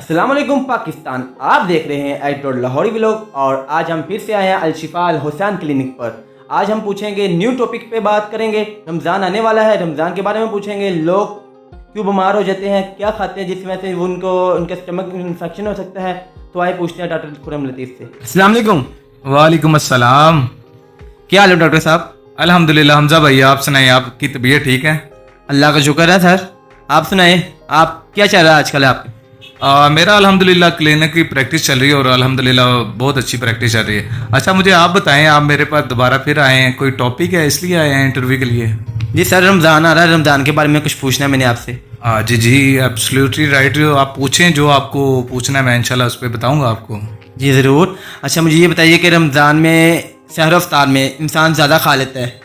अस्सलाम वालेकुम पाकिस्तान। आप देख रहे हैं एडिटर लाहौरी व्लॉग और आज हम फिर से आए हैं अल-शिफा अल-हुसैन क्लिनिक पर। आज हम पूछेंगे न्यू टॉपिक पे बात करेंगे। रमज़ान आने वाला है, रमज़ान के बारे में पूछेंगे। लोग क्यों बीमार हो जाते हैं, क्या खाते हैं जिस वजह से उनको उनके स्टमक इन्फेक्शन हो सकता है। तो आइए पूछते हैं डॉक्टर खुरम लतीफ़ से। अस्सलाम वालेकुम। वालेकुम अस्सलाम। क्या हाल है डॉक्टर साहब? अल्हम्दुलिल्लाह। हमजा भाई, आप सुनाइए, आपकी तबीयत ठीक है? अल्लाह का शुक्र है सर। आप सुनाए, आप क्या चल रहा है आजकल आपके? मेरा अल्हम्दुलिल्लाह क्लिनिक की प्रैक्टिस चल रही है और अल्हम्दुलिल्लाह बहुत अच्छी प्रैक्टिस चल रही है। अच्छा, मुझे आप बताएं, आप मेरे पास दोबारा फिर आए हैं, कोई टॉपिक है इसलिए आए हैं इंटरव्यू के लिए? जी सर, रमज़ान आ रहा है, रमज़ान के बारे में कुछ पूछना है मैंने आपसे। जी जी, एब्सोल्युटली राइट। आप पूछें, जो आपको पूछना है मैं इंशाल्लाह उस पर बताऊँगा आपको। जी ज़रूर। अच्छा, मुझे ये बताइए कि रमज़ान में सहर अफ्तार में इंसान ज़्यादा खा लेता है,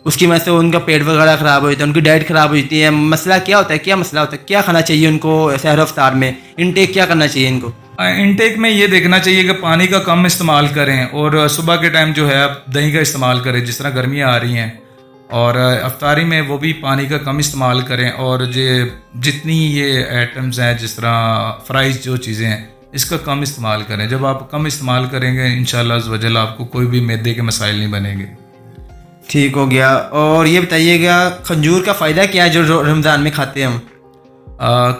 उसकी वजह से उनका पेट वगैरह ख़राब हो जाता है, उनकी डाइट ख़राब हो जाती है। मसला क्या होता है, क्या मसला होता है, क्या खाना चाहिए उनको सहर अफ्तार में? इनटेक क्या करना चाहिए इनको? इनटेक में ये देखना चाहिए कि पानी का कम इस्तेमाल करें और सुबह के टाइम जो है आप दही का इस्तेमाल करें, जिस तरह गर्मियाँ आ रही हैं। और अफ्तारी में वो भी पानी का कम इस्तेमाल करें। और जितनी ये आइटम्स हैं, जिस तरह फ्राइज जो चीज़ें हैं, इसका कम इस्तेमाल करें। जब आप कम इस्तेमाल करेंगे इंशाल्लाह अज़्ज़ वजल आपको कोई भी मैदे के मसाइल नहीं बनेंगे। ठीक हो गया। और ये बताइएगा, खजूर का फ़ायदा क्या है जो रमज़ान में खाते हैं हम?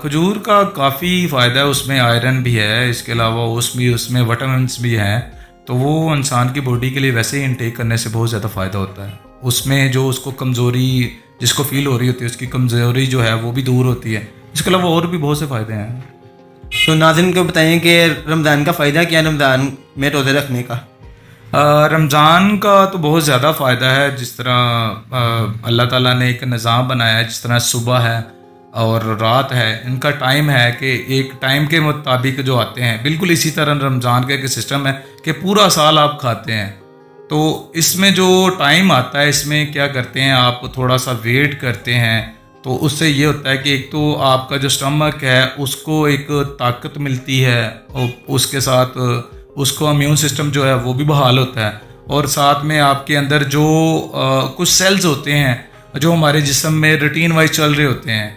खजूर का काफ़ी फ़ायदा है, उसमें आयरन भी है, इसके अलावा उसमें विटामिन्स भी हैं। तो वो इंसान की बॉडी के लिए वैसे ही इनटेक करने से बहुत ज़्यादा फ़ायदा होता है। उसमें जो उसको कमज़ोरी जिसको फील हो रही होती है, उसकी कमज़ोरी जो है वो भी दूर होती है। इसके अलावा और भी बहुत से फ़ायदे हैं। तो नाज़रीन को बताइए कि रमज़ान का फ़ायदा क्या है, रमज़ान में रोज़े रखने का? रमज़ान का तो बहुत ज़्यादा फ़ायदा है। जिस तरह अल्लाह ताला ने एक निज़ाम बनाया है, जिस तरह सुबह है और रात है, इनका टाइम है कि एक टाइम के मुताबिक जो आते हैं, बिल्कुल इसी तरह रमज़ान का एक सिस्टम है कि पूरा साल आप खाते हैं। तो इसमें जो टाइम आता है, इसमें क्या करते हैं, आप थोड़ा सा वेट करते हैं। तो उससे ये होता है कि एक तो आपका जो स्टमक है उसको एक ताकत मिलती है और उसके साथ उसको इम्यून सिस्टम जो है वो भी बहाल होता है। और साथ में आपके अंदर जो कुछ सेल्स होते हैं जो हमारे जिस्म में रूटीन वाइज चल रहे होते हैं,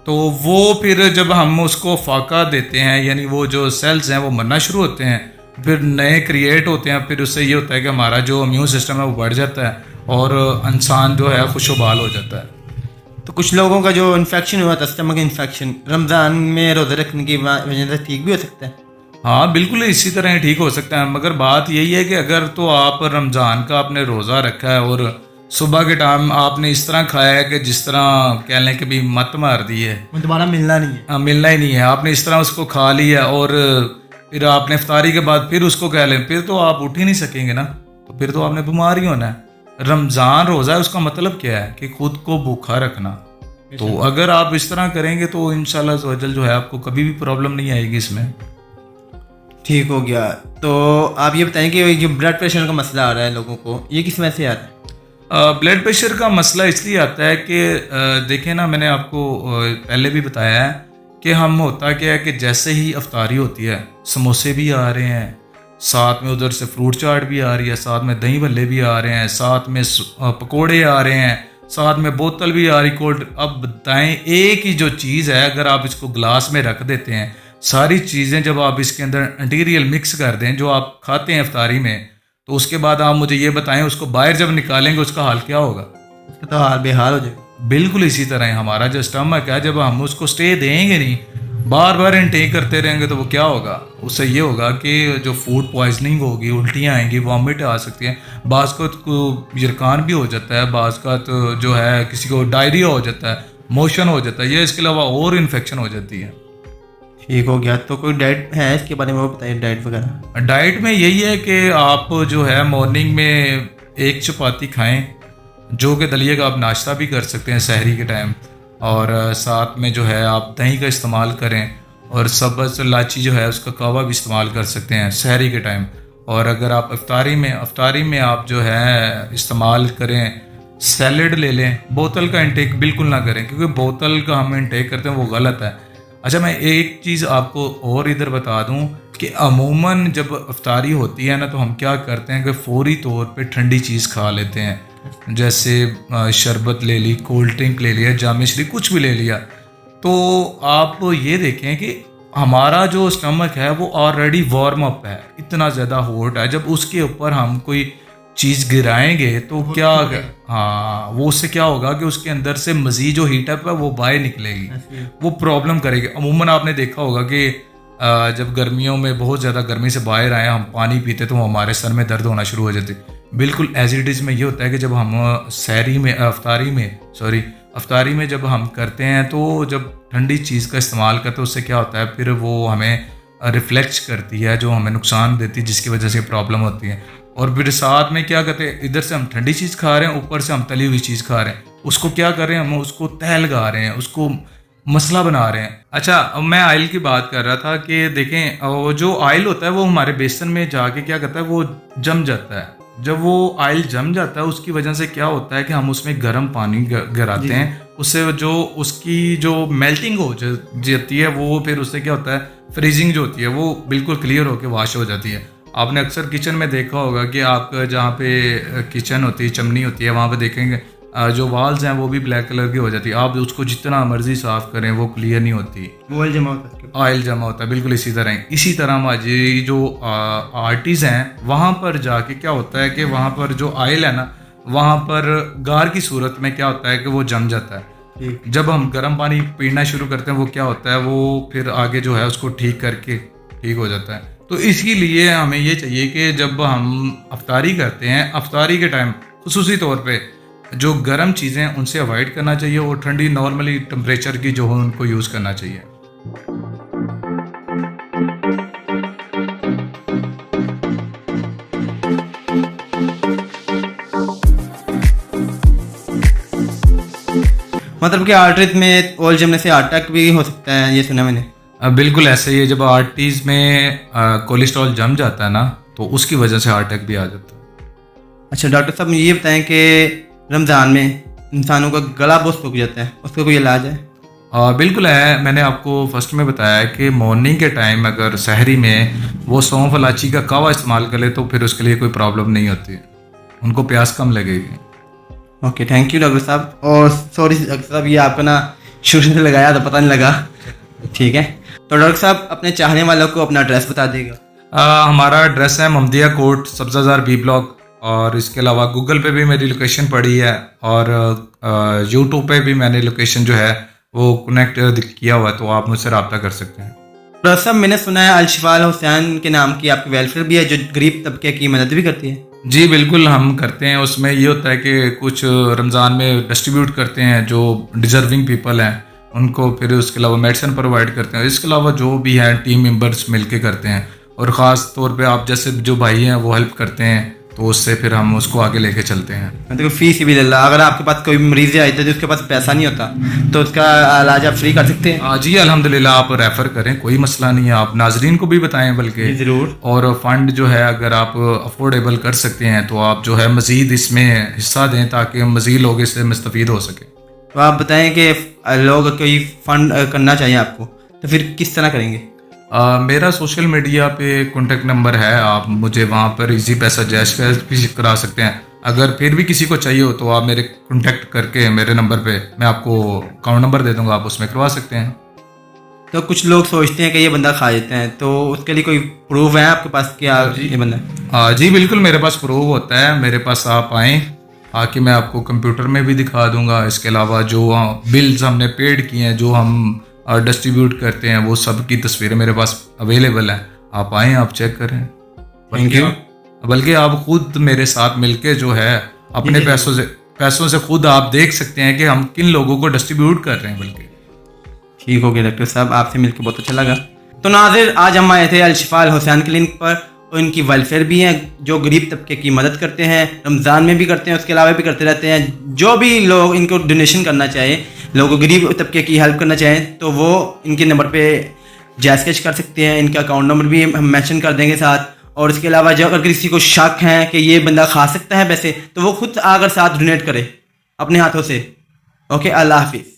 तो वो फिर जब हम उसको फाका देते हैं, यानी वो जो सेल्स हैं वो मरना शुरू होते हैं, फिर नए क्रिएट होते हैं। फिर उससे ये होता है कि हमारा जो इम्यून सिस्टम है वो बढ़ जाता है और इंसान जो है खुशहाल हो जाता है। तो कुछ लोगों का जो इन्फेक्शन हुआ था, स्टमक इन्फेक्शन, रमज़ान में रोज़े रखने की वजह से ठीक भी हो सकता है? हाँ बिल्कुल, इसी तरह ठीक हो सकता है। मगर बात यही है कि अगर तो आप रमज़ान का आपने रोज़ा रखा है और सुबह के टाइम आपने इस तरह खाया है कि जिस तरह कह लें कि भी मत मार दी है, वो दोबारा मिलना नहीं है। हाँ, मिलना ही नहीं है। आपने इस तरह उसको खा लिया और फिर आपने इफ्तारी के बाद फिर उसको कह लें, फिर तो आप उठ ही नहीं सकेंगे ना। तो फिर तो आपने बीमार ही होना है। रमज़ान रोज़ा है, उसका मतलब क्या है कि खुद को भूखा रखना। तो अगर आप इस तरह करेंगे तो इंशाल्लाह अज़्ज़ वजल जो है आपको कभी भी प्रॉब्लम नहीं आएगी इसमें। ठीक हो गया। तो आप ये बताएं कि जो ब्लड प्रेशर का मसला आ रहा है लोगों को, ये किस वजह से आता है? ब्लड प्रेशर का मसला इसलिए आता है कि देखें ना, मैंने आपको पहले भी बताया है कि हम होता क्या है कि जैसे ही अफ्तारी होती है, समोसे भी आ रहे हैं, साथ में उधर से फ्रूट चाट भी आ रही है, साथ में दही भल्ले भी आ रहे हैं, साथ में पकोड़े आ रहे हैं, साथ में बोतल भी आ रही कोल्ड। अब बताएं, एक ही जो चीज़ है, अगर आप इसको ग्लास में रख देते हैं, सारी चीज़ें जब आप इसके अंदर मटीरियल मिक्स कर दें जो आप खाते हैं इफ्तारी में, तो उसके बाद आप मुझे ये बताएं उसको बाहर जब निकालेंगे उसका हाल क्या होगा? उसका तो हाल बेहाल हो जाएगा। बिल्कुल इसी तरह है हमारा जो स्टमक है, जब हम उसको स्टे देंगे नहीं, बार बार इनटेक करते रहेंगे, तो वो क्या होगा? उससे ये होगा कि जो फूड पॉइजनिंग होगी, उल्टियाँ आएंगी, वॉमिट आ सकती है, बाज़ को यरकान भी हो जाता है, बाज़ का तो जो है किसी को डायरिया हो जाता है, मोशन हो जाता है, ये इसके अलावा और इन्फेक्शन हो जाती है। ठीक हो गया। तो कोई डाइट है इसके बारे में, वो बताइए, डाइट वगैरह। डाइट में यही है कि आप जो है मॉर्निंग में एक चपाती खाएं, जो कि दलिए का आप नाश्ता भी कर सकते हैं सहरी के टाइम। और साथ में जो है आप दही का इस्तेमाल करें और सब्ज़ इलायची जो है उसका कहवा भी इस्तेमाल कर सकते हैं सहरी के टाइम। और अगर आप अफ्तारी में आप जो है इस्तेमाल करें, सैलड ले लें। बोतल का इंटेक बिल्कुल ना करें, क्योंकि बोतल का हम इंटेक करते हैं वो गलत है। अच्छा, मैं एक चीज़ आपको और इधर बता दूं कि अमूमन जब अफ्तारी होती है ना, तो हम क्या करते हैं कि फौरी तौर पे ठंडी चीज़ खा लेते हैं, जैसे शरबत ले ली, कोल्ड ड्रिंक ले लिया, जाम मिश्री कुछ भी ले लिया। तो आप ये देखें कि हमारा जो स्टमक है वो ऑलरेडी वार्म अप है, इतना ज़्यादा हॉट है। जब उसके ऊपर हम कोई चीज़ गिराएंगे तो क्या, हाँ, वो उससे क्या होगा कि उसके अंदर से मज़ीद जो हीट अप है वो बाहर निकलेगी, वो प्रॉब्लम करेगी। अमूमन आपने देखा होगा कि जब गर्मियों में बहुत ज़्यादा गर्मी से बाहर आए, हम पानी पीते तो हमारे सर में दर्द होना शुरू हो जाती। बिल्कुल एज इट इज़ में ये होता है कि जब हम अफ्तारी में जब हम करते हैं तो जब ठंडी चीज़ का इस्तेमाल करते हैं उससे क्या होता है, फिर वो हमें रिफ्लेक्ट करती है, जो हमें नुकसान देती है, जिसकी वजह से प्रॉब्लम होती है। और फिर साथ में क्या करते हैं, इधर से हम ठंडी चीज़ खा रहे हैं, ऊपर से हम तली हुई चीज़ खा रहे हैं, उसको क्या कर रहे हैं, हम उसको तह लगा रहे हैं, उसको मसला बना रहे हैं। अच्छा, अब मैं ऑयल की बात कर रहा था कि देखें, वो जो ऑयल होता है वो हमारे बेसन में जाके क्या करता है, वो जम जाता है। जब वो ऑयल जम जाता है उसकी वजह से क्या होता है कि हम उसमें गर्म पानी गिराते हैं, उससे जो उसकी जो मेल्टिंग हो जाती है, वो फिर उससे क्या होता है, फ्रीजिंग जो होती है वो बिल्कुल क्लियर होकर वॉश हो जाती है। आपने अक्सर किचन में देखा होगा कि आप जहाँ पे किचन होती है, चमनी होती है, वहाँ पे देखेंगे जो वॉल्स हैं वो भी ब्लैक कलर की हो जाती है। आप उसको जितना मर्जी साफ करें वो क्लियर नहीं होती, ऑयल जमा होता है, ऑयल जमा होता है। बिल्कुल इसी तरह हमारी जो आर्टिस्ट हैं वहाँ पर जाके क्या होता है कि वहाँ पर जो ऑयल है ना, वहाँ पर गार की सूरत में क्या होता है कि वो जम जाता है। जब हम गर्म पानी पीना शुरू करते हैं वो क्या होता है, वो फिर आगे जो है उसको ठीक करके ठीक हो जाता है। तो इसके लिए हमें ये चाहिए कि जब हम अफ्तारी करते हैं, अफ्तारी के टाइम खुसूसी तौर पे जो गर्म चीज़ें हैं उनसे अवॉइड करना चाहिए और ठंडी नॉर्मली टेम्परेचर की जो है उनको यूज़ करना चाहिए। मतलब कि आर्टरीज में ऑयल जमने से हार्ट अटैक भी हो सकता है, ये सुना मैंने। बिल्कुल ऐसे ही है, जब आर्टरीज में कोलेस्ट्रॉल जम जाता है ना तो उसकी वजह से हार्ट अटैक भी आ जाता है। अच्छा डॉक्टर साहब, ये बताएं कि रमज़ान में इंसानों का गला बहुत सूख जाता है, उसका कोई इलाज है? बिल्कुल है। मैंने आपको फर्स्ट में बताया कि मॉर्निंग के टाइम अगर सहरी में वो सौंफ इलायची का कावा इस्तेमाल कर ले तो फिर उसके लिए कोई प्रॉब्लम नहीं होती, उनको प्यास कम लगेगी। ओके, थैंक यू डॉक्टर साहब। और सॉरी डॉक्टर साहब, ये आपका ना शुरू से लगाया तो पता नहीं लगा। ठीक है, तो डॉक्टर साहब अपने चाहने वालों को अपना एड्रेस बता देगा। हमारा एड्रेस है ममदिया कोट, सब्ज़ाज़ार बी ब्लॉक, और इसके अलावा गूगल पे भी मेरी लोकेशन पड़ी है और यूट्यूब पे भी मैंने लोकेशन जो है वो कनेक्ट किया हुआ है, तो आप मुझसे रब्ता कर सकते हैं। डॉक्टर साहब, मैंने सुना है अल-शिफा अल-हुसैन के नाम की आपकी वेलफेयर भी है जो गरीब तबके की मदद भी करती है। जी बिल्कुल, हम करते हैं। उसमें ये होता है कि कुछ रमज़ान में डिस्ट्रीब्यूट करते हैं जो डिज़र्विंग पीपल हैं उनको, फिर उसके अलावा मेडिसिन प्रोवाइड करते हैं। इसके अलावा जो भी हैं टीम मेंबर्स मिलके करते हैं, और ख़ास तौर पे आप जैसे जो भाई हैं वो हेल्प करते हैं, तो उससे फिर हम उसको आगे लेके चलते हैं। मतलब फीस भी ले, अगर आपके पास कोई मरीज आए तो उसके पास पैसा नहीं होता तो उसका इलाज आप फ्री कर सकते हैं। जी अल्हम्दुलिल्लाह, आप रेफ़र करें, कोई मसला नहीं है। आप नाजरीन को भी बताएं बल्कि ज़रूर। और फंड जो है अगर आप अफोर्डेबल कर सकते हैं तो आप जो है मज़ीद इसमें हिस्सा दें ताकि मज़ीद लोग इससे मुस्तफ़ीद हो सकें। तो आप बताएं कि लोग कोई फंड करना चाहिए आपको तो फिर किस तरह करेंगे? मेरा सोशल मीडिया पे कॉन्टेक्ट नंबर है, आप मुझे वहाँ पर इजी पैसा जैश भी करा सकते हैं। अगर फिर भी किसी को चाहिए हो तो आप मेरे कॉन्टेक्ट करके मेरे नंबर पे मैं आपको अकाउंट नंबर दे दूँगा, आप उसमें करवा सकते हैं। तो कुछ लोग सोचते हैं कि ये बंदा खा देते हैं, तो उसके लिए कोई प्रूफ है आपके पास कि ये बंदा? जी बिल्कुल, मेरे पास प्रूफ होता है। मेरे पास आप आएँ, आके मैं आपको कंप्यूटर में भी दिखा दूँगा। इसके अलावा जो बिल्स हमने पेड किए हैं, जो हम डिस्ट्रीब्यूट करते हैं, वो सब की तस्वीरें मेरे पास अवेलेबल हैं। आप आएँ, आप चेक करें। Thank you. बल्कि आप खुद मेरे साथ मिलके जो है अपने पैसों से खुद आप देख सकते हैं कि हम किन लोगों को डिस्ट्रीब्यूट कर रहे हैं। बल्कि ठीक हो गया डॉक्टर साहब, आपसे मिलकर बहुत अच्छा लगा। तो नाज़िर, आज हम आए थे अल-शिफा अल-हुसैन क्लिनिक पर, और इनकी वेलफेयर भी है जो गरीब तबके की मदद करते हैं, रमज़ान में भी करते हैं, उसके अलावा भी करते रहते हैं। जो भी लोग इनको डोनेशन करना चाहें, लोगों को गरीब तबके की हेल्प करना चाहें, तो वो इनके नंबर पे जैज़ कैश कर सकते हैं। इनका अकाउंट नंबर भी हम मेंशन कर देंगे साथ। और इसके अलावा जो अगर किसी को शक है कि ये बंदा खा सकता है पैसे, तो वो खुद आकर साथ डोनेट करे अपने हाथों से। ओके, अल्लाह हाफिज़।